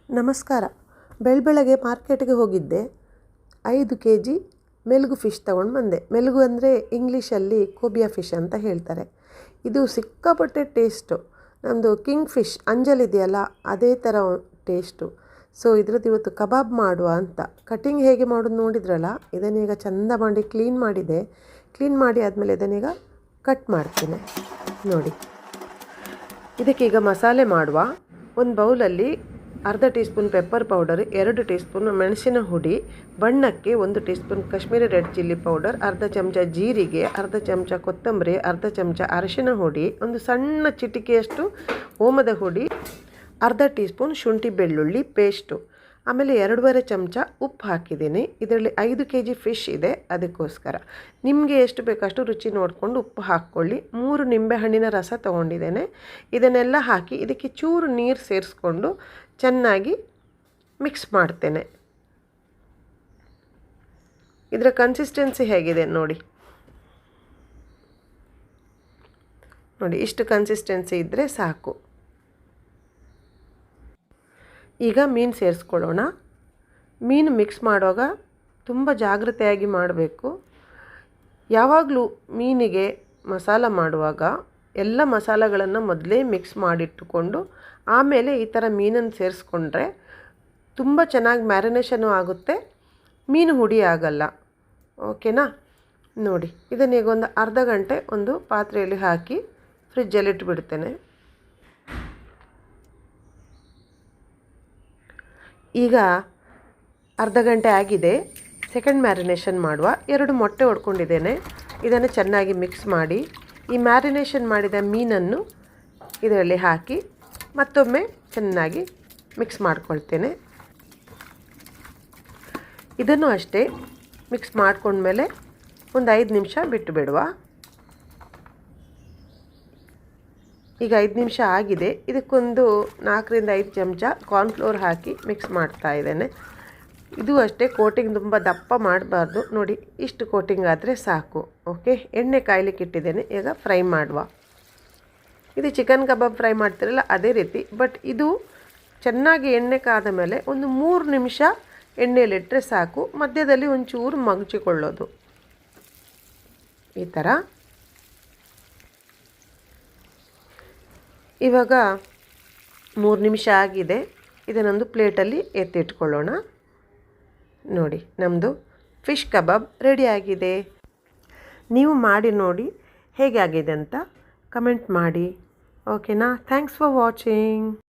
ನಮಸ್ಕಾರ. ಬೆಳಗ್ಗೆ ಮಾರ್ಕೆಟ್ಗೆ ಹೋಗಿದ್ದೆ. 5 kg ಮೆಲುಗು ಫಿಶ್ ತೊಗೊಂಡು ಬಂದೆ. ಮೆಲುಗು ಅಂದರೆ ಇಂಗ್ಲೀಷಲ್ಲಿ ಕೋಬಿಯಾ ಫಿಶ್ ಅಂತ ಹೇಳ್ತಾರೆ. ಇದು ಸಿಕ್ಕಾಪಟ್ಟೆ ಟೇಸ್ಟು. ನಮ್ಮದು ಕಿಂಗ್ ಫಿಶ್ ಅಂಜಲ್ ಇದೆಯಲ್ಲ ಅದೇ ಥರ ಟೇಸ್ಟು. ಸೊ ಇದ್ರದ್ದು ಇವತ್ತು ಕಬಾಬ್ ಮಾಡುವ ಅಂತ. ಕಟಿಂಗ್ ಹೇಗೆ ಮಾಡೋದು ನೋಡಿದ್ರಲ್ಲ, ಇದನ್ನೀಗ ಚಂದ ಮಾಡಿ ಕ್ಲೀನ್ ಮಾಡಿದೆ. ಕ್ಲೀನ್ ಮಾಡಿ ಆದಮೇಲೆ ಇದನ್ನೀಗ ಕಟ್ ಮಾಡ್ತೀನಿ ನೋಡಿ. ಇದಕ್ಕೀಗ ಮಸಾಲೆ ಮಾಡುವ. ಒಂದು ಬೌಲಲ್ಲಿ ಅರ್ಧ tea spoon pepper powder, 2 tea spoon ಮೆಣಸಿನ ಹುಡಿ, ಬಣ್ಣಕ್ಕೆ 1 tea spoon Kashmiri red chilli powder, ಅರ್ಧ ಚಮಚ ಜೀರಿಗೆ, ಅರ್ಧ ಚಮಚ ಕೊತ್ತಂಬರಿ, ಅರ್ಧ ಚಮಚ ಅರಿಶಿನ ಹುಡಿ, ಒಂದು ಸಣ್ಣ ಚಿಟಿಕೆಯಷ್ಟು ಓಮದ ಹುಡಿ, ಅರ್ಧ ಟೀ ಸ್ಪೂನ್ ಶುಂಠಿ ಬೆಳ್ಳುಳ್ಳಿ ಪೇಸ್ಟು, ಆಮೇಲೆ 2.5 ಚಮಚ ಉಪ್ಪು ಹಾಕಿದ್ದೀನಿ. ಇದರಲ್ಲಿ 5 kg ಫಿಶ್ ಇದೆ, ಅದಕ್ಕೋಸ್ಕರ ನಿಮಗೆ ಎಷ್ಟು ಬೇಕಷ್ಟು ರುಚಿ ನೋಡಿಕೊಂಡು ಉಪ್ಪು ಹಾಕ್ಕೊಳ್ಳಿ. 3 ನಿಂಬೆಹಣ್ಣಿನ ರಸ ತೊಗೊಂಡಿದ್ದೇನೆ. ಇದನ್ನೆಲ್ಲ ಹಾಕಿ ಇದಕ್ಕೆ ಚೂರು ನೀರು ಸೇರಿಸ್ಕೊಂಡು ಚೆನ್ನಾಗಿ ಮಿಕ್ಸ್ ಮಾಡ್ತೇನೆ. ಇದರ ಕನ್ಸಿಸ್ಟೆನ್ಸಿ ಹೇಗಿದೆ ನೋಡಿ. ಇಷ್ಟು ಕನ್ಸಿಸ್ಟೆನ್ಸಿ ಇದ್ದರೆ ಸಾಕು. ಈಗ ಮೀನು ಸೇರಿಸ್ಕೊಳ್ಳೋಣ. ಮೀನು ಮಿಕ್ಸ್ ಮಾಡುವಾಗ ತುಂಬ ಜಾಗ್ರತೆಯಾಗಿ ಮಾಡಬೇಕು. ಯಾವಾಗಲೂ ಮೀನಿಗೆ ಮಸಾಲ ಮಾಡುವಾಗ ಎಲ್ಲ ಮಸಾಲೆಗಳನ್ನು ಮೊದಲೇ ಮಿಕ್ಸ್ ಮಾಡಿಟ್ಟುಕೊಂಡು ಆಮೇಲೆ ಈ ಥರ ಮೀನನ್ನು ಸೇರಿಸ್ಕೊಂಡ್ರೆ ತುಂಬ ಚೆನ್ನಾಗಿ ಮ್ಯಾರಿನೇಷನು ಆಗುತ್ತೆ, ಮೀನು ಹುಡಿ ಆಗಲ್ಲ. ಓಕೆನಾ? ನೋಡಿ, ಇದನ್ನೀಗ ಒಂದು ಅರ್ಧ ಗಂಟೆ ಒಂದು ಪಾತ್ರೆಯಲ್ಲಿ ಹಾಕಿ ಫ್ರಿಜ್ಜಲ್ಲಿ ಇಟ್ಬಿಡ್ತೇನೆ. ಈಗ ಅರ್ಧ ಗಂಟೆ ಆಗಿದೆ. ಸೆಕೆಂಡ್ ಮ್ಯಾರಿನೇಷನ್ ಮಾಡುವ. 2 ಮೊಟ್ಟೆ ಹೊಡ್ಕೊಂಡಿದ್ದೇನೆ. ಇದನ್ನು ಚೆನ್ನಾಗಿ ಮಿಕ್ಸ್ ಮಾಡಿ ಈ ಮ್ಯಾರಿನೇಷನ್ ಮಾಡಿದ ಮೀನನ್ನು ಇದರಲ್ಲಿ ಹಾಕಿ ಮತ್ತೊಮ್ಮೆ ಚೆನ್ನಾಗಿ ಮಿಕ್ಸ್ ಮಾಡ್ಕೊಳ್ತೇನೆ. ಇದನ್ನು ಅಷ್ಟೇ ಮಿಕ್ಸ್ ಮಾಡ್ಕೊಂಡ್ಮೇಲೆ ಒಂದು 5 ನಿಮಿಷ ಬಿಟ್ಟು ಬಿಡುವ. ಈಗ 5 ನಿಮಿಷ ಆಗಿದೆ. ಇದಕ್ಕೊಂದು 4ರಿಂದ 5 ಚಮಚ ಕಾರ್ನ್ಫ್ಲೋರ್ ಹಾಕಿ ಮಿಕ್ಸ್ ಮಾಡ್ತಾ ಇದ್ದೇನೆ. ಇದು ಅಷ್ಟೇ ಕೋಟಿಂಗ್ ತುಂಬ ದಪ್ಪ ಮಾಡಬಾರ್ದು. ನೋಡಿ, ಇಷ್ಟು ಕೋಟಿಂಗ್ ಆದರೆ ಸಾಕು. ಓಕೆ, ಎಣ್ಣೆ ಕಾಯ್ಲಿಕ್ಕೆ ಇಟ್ಟಿದ್ದೇನೆ. ಈಗ ಫ್ರೈ ಮಾಡುವ. ಇದು ಚಿಕನ್ ಕಬಾಬ್ ಫ್ರೈ ಮಾಡ್ತಿರಲ್ಲ ಅದೇ ರೀತಿ, ಬಟ್ ಇದು ಚೆನ್ನಾಗಿ ಎಣ್ಣೆ ಕಾದ ಮೇಲೆ ಒಂದು 3 ನಿಮಿಷ ಎಣ್ಣೆಯಲ್ಲಿಟ್ಟರೆ ಸಾಕು. ಮಧ್ಯದಲ್ಲಿ ಒಂಚೂರು ಮಗಚಿಕೊಳ್ಳೋದು ಈ ಥರ. ಇವಾಗ 3 ನಿಮಿಷ ಆಗಿದೆ. ಇದನ್ನೊಂದು ಪ್ಲೇಟಲ್ಲಿ ಎತ್ತಿಟ್ಕೊಳ್ಳೋಣ. ನೋಡಿ, ನಮ್ಮದು ಫಿಶ್ ಕಬಾಬ್ ರೆಡಿ ಆಗಿದೆ. ನೀವು ಮಾಡಿ ನೋಡಿ ಹೇಗೆ ಆಗಿದೆ ಅಂತ ಕಮೆಂಟ್ ಮಾಡಿ. ಓಕೆನಾ? Thanks for watching.